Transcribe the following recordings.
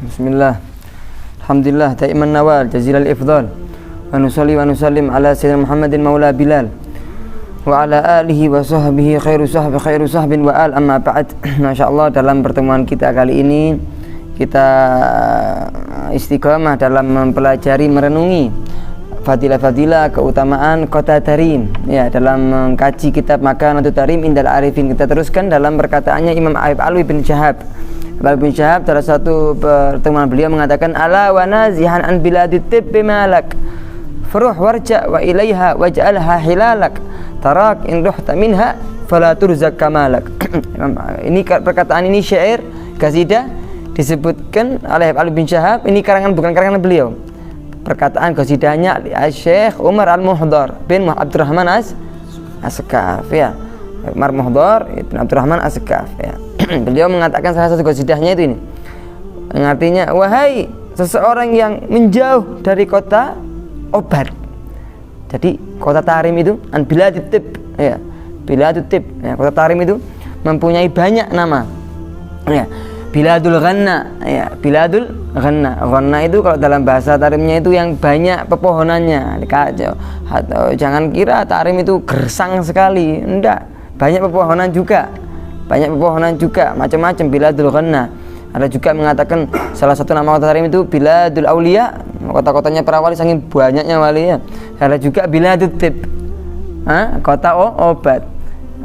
Bismillah. Alhamdulillah daiman nawal jazilal ifdal. Wa nusalli wa nusallim ala sayyidina Muhammadin maula Bilal wa ala alihi wa sahbihi khairu sahbin wa al amma ba'd. Masyaallah, dalam pertemuan kita kali ini kita istiqamah dalam mempelajari merenungi fadilah-fadilah keutamaan kota Tarim, ya, dalam mengkaji kitab Makanatut Tarim Indal Arifin. Kita teruskan dalam perkataannya Imam Habib Alwi bin Syahab. Habib bin Syahab dalam satu pertemuan beliau mengatakan, ala wa nazihan an biladit tibbi malak furuh warja wa ilaiha waj'alha hilalak tarak in ruhta minha fala turzak kamalak. Ini perkataan ini syair qasidah disebutkan oleh Habib bin Syahab. Ini karangan, bukan karangan beliau. Perkataan qasidahnya Syekh Umar Al-Muhdar bin Abdurrahman As-Sakaf, ya. Umar Muhdar bin Abdurrahman As-Sakaf, ya. Beliau mengatakan salah satu qasidahnya itu ini, yang artinya, wahai seseorang yang menjauh dari kota obat. Jadi kota Tarim itu an biladut tib, ya, biladut tib, ya. Kota Tarim itu mempunyai banyak nama, ya. Biladul Ghanna, ya, Biladul Ghanna. Ghanna itu kalau dalam bahasa Tarimnya itu yang banyak pepohonannya. Jangan kira Tarim itu gersang sekali, enggak. Banyak pepohonan juga. Banyak pepohonan juga, macam-macam. Biladul Ghanna. Ada juga mengatakan salah satu nama kota Tarim itu Biladul Auliya, kota-kotanya para wali, saking banyaknya walinya. Ada juga Biladut Tib, kota obat.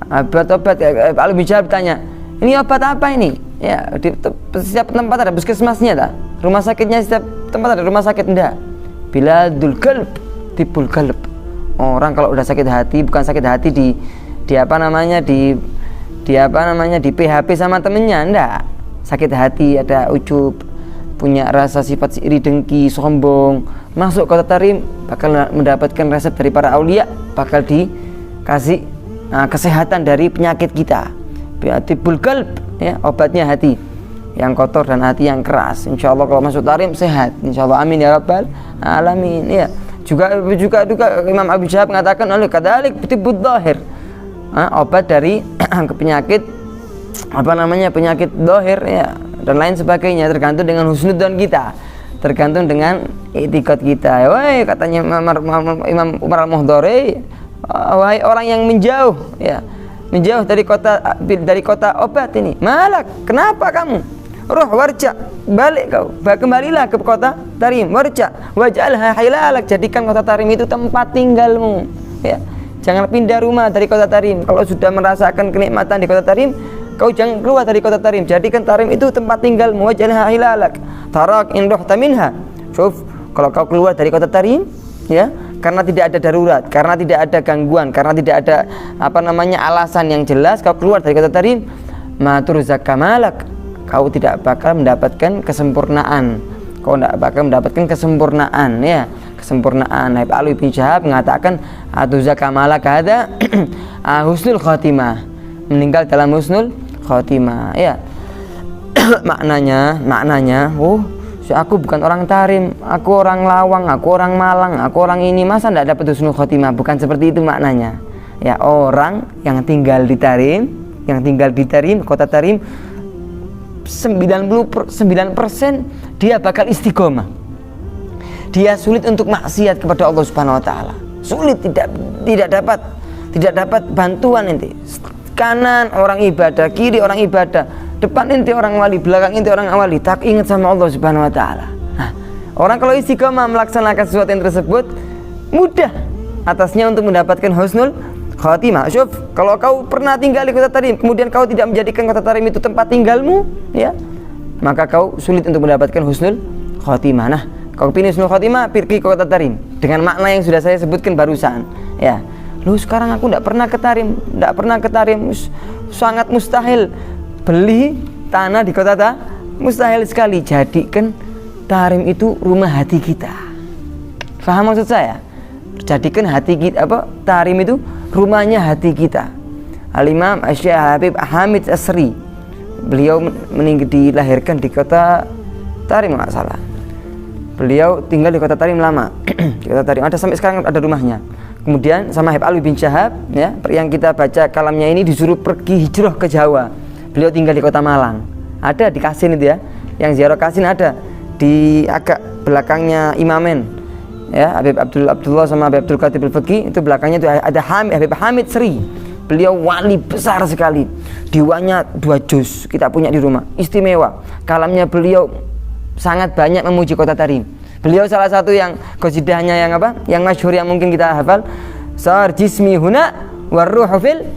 Obat. Al Bijab tanya, ini obat apa ini? Ya, di setiap tempat ada puskesmasnya, tak? Rumah sakitnya setiap tempat ada rumah sakit, enggak? Biladul Qalb, Tibul Qalb. Orang kalau udah sakit hati, bukan sakit hati di apa namanya, di PHP sama temennya, enggak. Sakit hati, ada ujub, punya rasa sifat iri, dengki, sombong, masuk kota Tarim bakal mendapatkan resep dari para aulia, bakal dikasih kesehatan dari penyakit kita. Tibul Qalb, ya, obatnya hati yang kotor dan hati yang keras. Insyaallah kalau masuk Tarim sehat, insyaallah, amin ya rabbal alamin, ya. Juga Imam Abi Syahab mengatakan, oleh kadalik tibud dhahir, obat dari penyakit penyakit dhahir, ya, dan lain sebagainya, tergantung dengan husnudzon kita, tergantung dengan itikad kita. Wahai, katanya Imam Umar Al-Muhdari, wahai orang yang menjauh, ya, menjauh dari kota obat ini, malak, kenapa kamu? Ruh warja, balik kau, kembalilah ke kota Tarim. Warja waj'alha hilalak, jadikan kota Tarim itu tempat tinggalmu, ya. Jangan pindah rumah dari kota Tarim. Kalau sudah merasakan kenikmatan di kota Tarim, kau jangan keluar dari kota Tarim. Jadikan Tarim itu tempat tinggalmu. Waj'alha hilalak tarak in ruhta minha. Kalau kau keluar dari kota Tarim, ya, karena tidak ada darurat, karena tidak ada gangguan, karena tidak ada alasan yang jelas, kau keluar dari kota Tarim, maturzak kamalak, kau tidak bakal mendapatkan kesempurnaan. Kau tidak bakal mendapatkan kesempurnaan, ya, kesempurnaan. Habib Alwi bin Syahab mengatakan, atuzak kamalak ada husnul khotimah, meninggal dalam husnul khotimah, ya. maknanya, aku bukan orang Tarim, aku orang Lawang, aku orang Malang, aku orang ini, masa tidak dapat husnul khotimah? Bukan seperti itu maknanya, ya. Orang yang tinggal di Tarim, kota Tarim, 99% dia bakal istiqomah. Dia sulit untuk maksiat kepada Allah Subhanahu wa taala. Sulit, tidak dapat bantuan inti. Kanan orang ibadah, kiri orang ibadah, depan inti orang wali, belakang inti orang wali, tak ingat sama Allah Subhanahu wa taala. Nah, orang kalau istiqomah melaksanakan sesuatu yang tersebut, mudah atasnya untuk mendapatkan husnul khotimah. Kalau kau pernah tinggal di kota Tarim, kemudian kau tidak menjadikan kota Tarim itu tempat tinggalmu, ya, maka kau sulit untuk mendapatkan husnul khotimah. Nah, kau pilih husnul khotimah, pergi ke kota Tarim dengan makna yang sudah saya sebutkan barusan, ya. Lu sekarang aku tidak pernah ke Tarim, sangat mustahil beli tanah di kota mustahil sekali. Jadikan Tarim itu rumah hati kita. Faham maksud saya? Jadikan hati kita, Tarim itu rumahnya hati kita. Al-Imam Syekh Habib Hamid Asri, beliau dilahirkan di kota Tarim, nggak salah. Beliau tinggal di kota Tarim lama. Di kota Tarim ada, sampai sekarang ada rumahnya. Kemudian sama Habib Alwi bin Syahab, ya, yang kita baca kalamnya ini, disuruh pergi hijrah ke Jawa. Beliau tinggal di kota Malang. Ada di Kasin itu, ya, yang ziarah Kasin ada. di agak belakangnya Imamen, ya, Habib Abdullah sama Habib Abdul Qadir Al-Fiqi, itu belakangnya itu ada Habib Hamid Sri. Beliau wali besar sekali, diwanya 2 juz kita punya di rumah, istimewa. Kalamnya beliau sangat banyak memuji Kota Tarim. Beliau salah satu yang qasidahnya yang apa? Yang masyhur yang mungkin kita hafal, sar jismi huna waruhu fil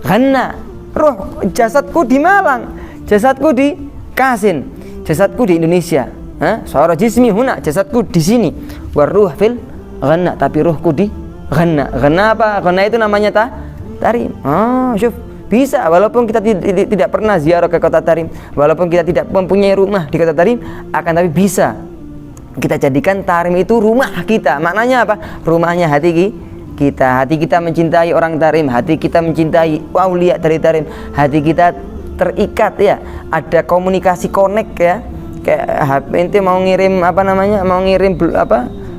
ghanna. Ruh jasadku di Malang, jasadku di Kasin, jasadku di Indonesia. Sar jismi huna, jasadku di sini. Waruh fil ghanna, tapi ruhku di ghanna. Ghanna apa? Ghanna itu namanya Tarim. Syuf, bisa walaupun kita tidak pernah ziarah ke Kota Tarim, walaupun kita tidak mempunyai rumah di Kota Tarim, akan tapi bisa kita jadikan Tarim itu rumah kita. Maknanya apa? Rumahnya hati kita. Hati kita mencintai orang Tarim, hati kita mencintai aulia dari Tarim, hati kita terikat, ya. Ada komunikasi connect, ya. Kayak ente mau ngirim mau ngirim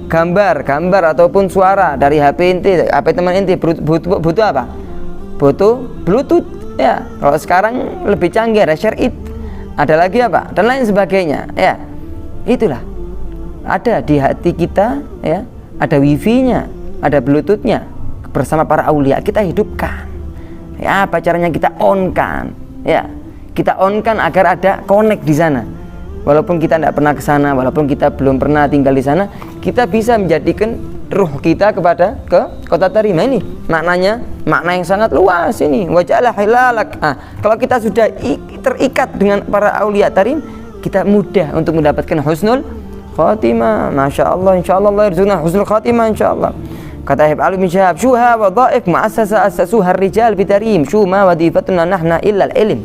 gambar ataupun suara dari HP ente, HP teman ente butuh apa? Butuh Bluetooth, ya. Kalau sekarang lebih canggih, ada share it, ada lagi apa dan lain sebagainya, ya. Itulah ada di hati kita, ya. Ada wifi-nya, ada Bluetooth-nya. Bersama para aulia kita hidupkan, ya. Apa caranya? Kita on-kan, ya. Kita on-kan agar ada connect di sana. Walaupun kita tidak pernah ke sana, walaupun kita belum pernah tinggal di sana, kita bisa menjadikan ruh kita ke Kota Tarim. Ini maknanya, makna yang sangat luas ini. Waja'ala hilalak. Kalau kita sudah terikat dengan para aulia Tarim, kita mudah untuk mendapatkan husnul khatimah. Masya Allah, insya Allah Allah yarzuqna husnul khatimah, insya Allah. Kata Habib Ali bin Syahab, syuha wa dhaif mu'assasa assasuha rijal bitarim, syuma wadifatuna nahna illal ilm.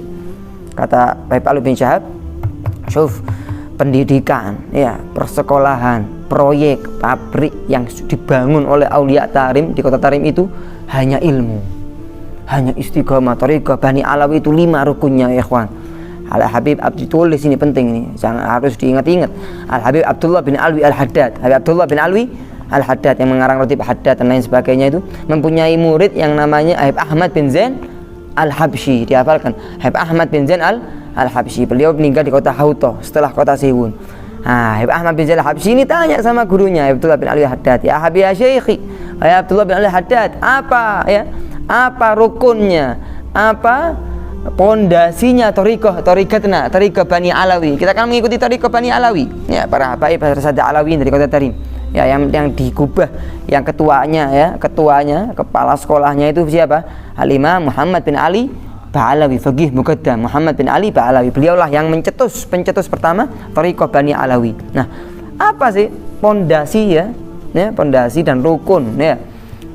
Kata Habib Ali bin Syahab, syuf, pendidikan, ya, persekolahan, proyek, pabrik yang dibangun oleh aulia Tarim di Kota Tarim itu hanya ilmu, hanya istiqomah, thariqah Bani Alawi itu 5 rukunnya, ya ikhwan. Al Habib Abdi, tulis ini penting ini, jangan, harus diingat-ingat. Al Habib Abdullah bin Alwi Al-Haddad, Habib Abdullah bin Alwi Al-Haddad yang mengarang Ratib Haddad dan lain sebagainya, itu mempunyai murid yang namanya Habib Ahmad bin Zain Al-Habsyi. Dihafalkan, Habib Ahmad bin Zain Al-Habsyi. Beliau meninggal di kota Hauto setelah kota Siwun. Habib Ahmad bin Zain Al-Habsyi ini tanya sama gurunya Abdullah bin Ali Al-Haddad, ya Habib ya Syekhi, ya Abdullah bin Ali Al-Haddad, apa rukunnya, apa pondasinya thariqah Bani Alawi? Kita akan mengikuti thariqah Bani Alawi, ya, para habaib Sada Alawi dari Kota Tarim, ya, yang digubah, yang ketuanya kepala sekolahnya itu siapa? Al-Imam Muhammad bin Ali Ba'alawi, faqih muqaddam Muhammad bin Ali Ba'alawi. Beliaulah yang pencetus pertama thariqah Bani Alawi. Nah, apa sih pondasi, ya, pondasi dan rukun, ya.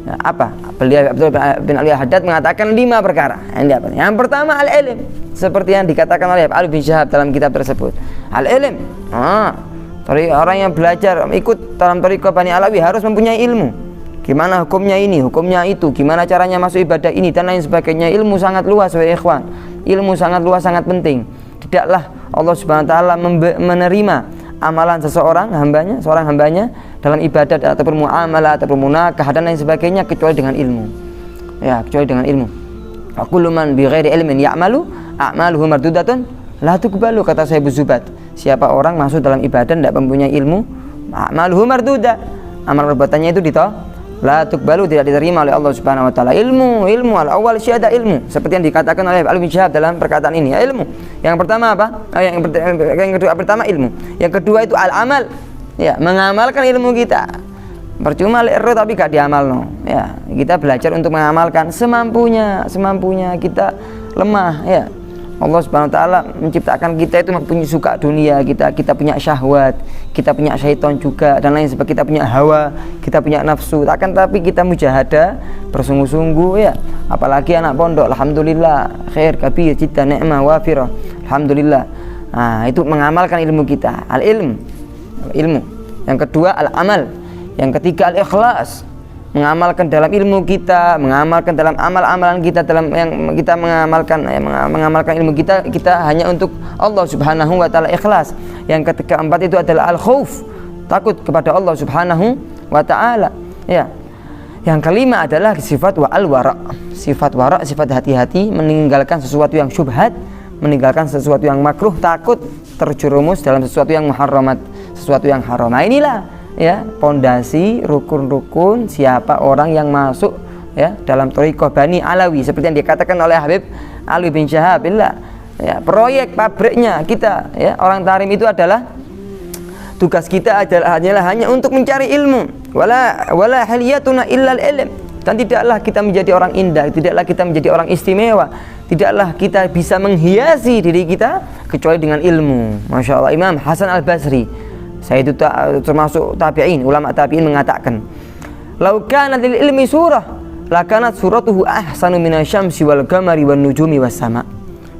Nah, apa? Beliau Abdullah bin Ali Haddad mengatakan 5 perkara. Yang pertama al-ilm, seperti yang dikatakan oleh Ali bin Syahab dalam kitab tersebut. Al-ilm, orang yang belajar ikut dalam thariqah Bani Alawi harus mempunyai ilmu. Gimana hukumnya ini, hukumnya itu, gimana caranya masuk ibadah ini dan lain sebagainya. Ilmu sangat luas, wahai ikhwan. Ilmu sangat luas, sangat penting. Tidaklah Allah Subhanahu wa taala menerima amalan seorang hambanya dalam ibadat ataupun muamalah ataupun munakah dan lain sebagainya kecuali dengan ilmu. Ya, kecuali dengan ilmu. Wa kullu man bi ghairi ilmin ya'malu a'maluhu mardudatun la tuqbalu, kata Syekh Zubat. Siapa orang masuk dalam ibadah tidak mempunyai ilmu, a'maluhu marduda, amal perbuatannya itu la tuqbalu, tidak diterima oleh Allah Subhanahu wa taala. Ilmu al-awwal syahada, ilmu, seperti yang dikatakan oleh Al bin Syahab dalam perkataan ini, ya, ilmu. Yang pertama apa? Yang kedua, pertama ilmu. Yang kedua itu al-amal, ya, mengamalkan ilmu kita. Percuma lero tapi gak diamalno, ya. Kita belajar untuk mengamalkan semampunya kita lemah, ya. Allah Subhanahu wa taala menciptakan kita itu mempunyai suka dunia, kita punya syahwat, kita punya syaitan juga dan lain sebagainya, kita punya hawa, kita punya nafsu. Akan tapi kita mujahadah bersungguh-sungguh, ya. Apalagi anak pondok, alhamdulillah khair kabir jiddan ni'mah wafirah, alhamdulillah. Nah, itu mengamalkan ilmu kita, ilmu. Yang kedua al-amal. Yang ketiga al-ikhlas, mengamalkan dalam ilmu kita, mengamalkan dalam amal-amalan kita, dalam yang kita mengamalkan ilmu kita hanya untuk Allah Subhanahu wa taala, ikhlas. Yang keempat itu adalah al-khauf, takut kepada Allah Subhanahu wa taala, ya. Yang kelima adalah sifat wara, sifat hati-hati, meninggalkan sesuatu yang syubhat, meninggalkan sesuatu yang makruh, takut terjerumus dalam sesuatu yang muharramat, sesuatu yang haram. Nah inilah ya pondasi rukun-rukun siapa orang yang masuk ya dalam thariqah Bani Alawi, seperti yang dikatakan oleh Habib Alwi bin Syahab. Ya, proyek pabriknya kita ya orang Tarim itu adalah tugas kita adalah hanya untuk mencari ilmu. Wala haliyatuna illal ilm. Dan tidaklah kita menjadi orang indah, tidaklah kita menjadi orang istimewa, tidaklah kita bisa menghiasi diri kita kecuali dengan ilmu. Masya Allah. Imam Hasan Al-Basri, saya itu termasuk tabi'in, ulama tabi'in, mengatakan, "Lau kanat lil ilmi surah, lakanat suratuhu ahsanu minasyamsi wal qamari wan nujumi was sama."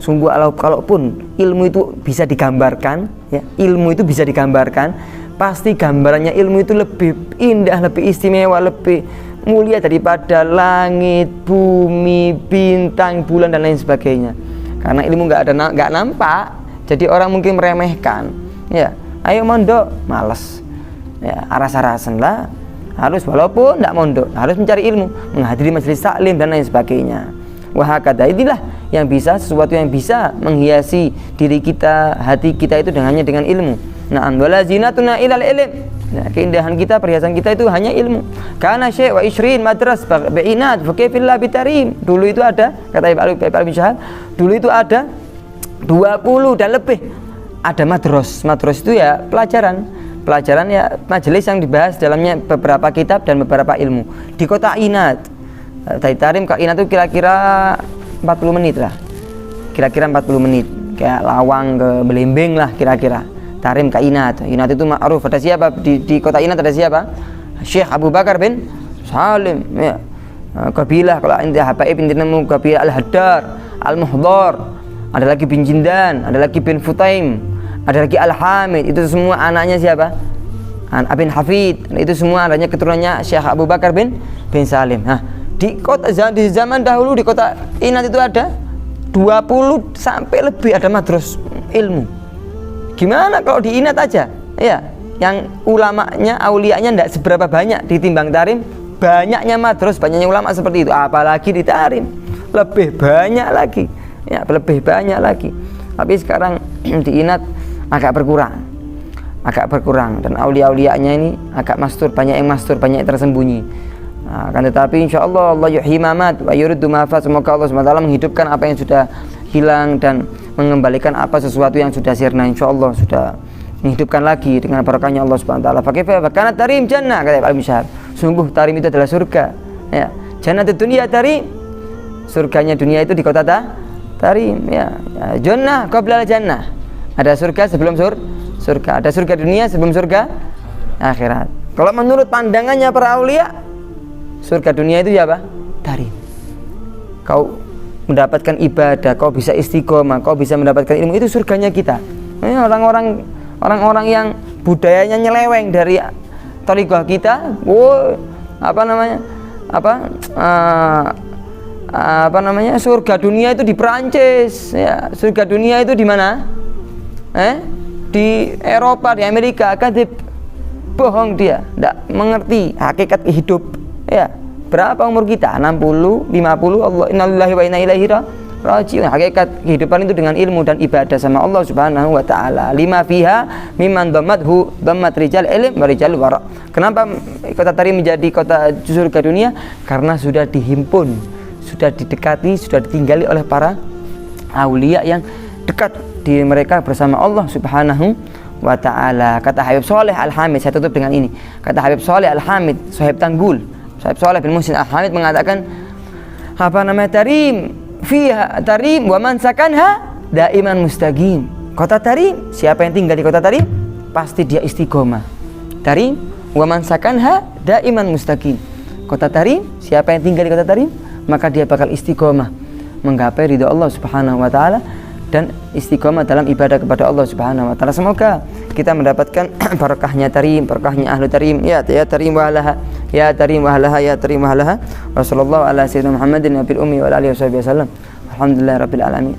Sungguh kalaupun ilmu itu bisa digambarkan, ya, ilmu itu bisa digambarkan, pasti gambarannya ilmu itu lebih indah, lebih istimewa, lebih mulia daripada langit, bumi, bintang, bulan dan lain sebagainya. Karena ilmu nggak nampak, jadi orang mungkin meremehkan. Ya, ayo mondok, males. Ya, aras-arasan lah. Harus walaupun nggak mondok, harus mencari ilmu, menghadiri majelis taklim dan lain sebagainya. Wahakata, inilah yang bisa, sesuatu yang bisa menghiasi diri kita, hati kita itu hanya dengan ilmu. Na'am wala zinatuna ilal ilm. Nah, keindahan kita, perhiasan kita itu hanya ilmu. Karena syekh wa ishrin madras bi'inat fa kayfillah bitarim. Dulu itu ada, kata Ibnu bin Syahab, dulu itu ada 20 dan lebih ada madros. Madros itu ya pelajaran ya majelis yang dibahas dalamnya beberapa kitab dan beberapa ilmu di kota Inat. Dari Tarim ke Inat itu kira-kira 40 menit lah. Kira-kira 40 menit. Kayak Lawang ke Belimbing lah kira-kira. Tarim ke Inat. Inat itu ma'ruf. Ada siapa di kota Inat, ada siapa? Syekh Abu Bakar bin Salim, ya. Kabilah, kalau inti habaib inti nemu kabilah Al-Haddar, Al-Muhdar, ada lagi bin Jindan, ada lagi bin Futaim, ada lagi Al-Hamid. Itu semua anaknya siapa? Bin Hafid. Itu semua adanya keturunannya Syekh Abu Bakar bin Salim. Nah, di zaman dahulu di kota Inat itu ada 20 sampai lebih ada madros ilmu. Gimana kalau di Inat aja? Ya, yang ulamanya, aulianya tidak seberapa banyak ditimbang Tarim, banyaknya madros, banyaknya ulama seperti itu. Apalagi di Tarim, lebih banyak lagi. Ya, lebih banyak lagi. Tapi sekarang di Inat agak berkurang dan aulia-aulianya ini agak mastur, banyak yang mastur, banyak yang tersembunyi. Nah, kan tetapi insya Allah Allah yuhyi mamat wa yuriddu mafat. Semoga Allah SWT menghidupkan apa yang sudah hilang dan mengembalikan apa sesuatu yang sudah sirna. Insya Allah sudah menghidupkan lagi dengan barakahnya Allah SWT. Fakifah karena Tarim jannah, kata Al Musyahab. Sungguh Tarim itu adalah surga. Ya, jannah dunia Tarim, surganya dunia itu di kota Tarim. Ya, jannah qabla jannah. Ada surga sebelum surga. Ada surga dunia sebelum surga akhirat. Kalau menurut pandangannya para aulia, surga dunia itu apa? Tarim. Kau mendapatkan ibadah, kau bisa istiqomah, kau bisa mendapatkan ilmu, itu surganya kita. Ini orang-orang yang budayanya nyeleweng dari thariqah kita. Surga dunia itu di Perancis, ya. Surga dunia itu di mana? Di Eropa, di Amerika. Kadib, bohong dia, tidak mengerti hakikat hidup. Ya, berapa umur kita? 60, 50. Allah innalillahi wa inna ilaihi raji'un. Hakikat kehidupan itu dengan ilmu dan ibadah sama Allah Subhanahu wa taala. Lima fiha mimman dhammat rijal ilm wa rijal wara. Kenapa kota Tarim menjadi kota surga dunia? Karena sudah dihimpun, sudah didekati, sudah ditinggali oleh para aulia yang dekat di mereka bersama Allah Subhanahu wa taala. Kata Habib Saleh Al-Hamid, saya tutup dengan ini. Kata Habib Saleh Al-Hamid, Sahib Tanggul, Sahib Saleh bin Muhsin Al-Hamid mengatakan, Tarim fiha Tarim wa man sakanha daiman mustaqim. Kota Tarim, siapa yang tinggal di kota Tarim pasti dia istiqomah. Tarim wa man sakanha daiman mustaqim. Kota Tarim, siapa yang tinggal di kota Tarim maka dia bakal istiqomah menggapai ridha Allah Subhanahu wa taala dan istiqomah dalam ibadah kepada Allah Subhanahu wa taala. Semoga kita mendapatkan barakahnya Tarim, barakahnya ahlu Tarim. Ya Tarim wa alaha, ya Tarim wa alaha, ya Tarim wa alaha. Wassallallahu ala sayyidina Muhammadin wa bil ummi wa alihi wasallam. Alhamdulillahirabbil alamin.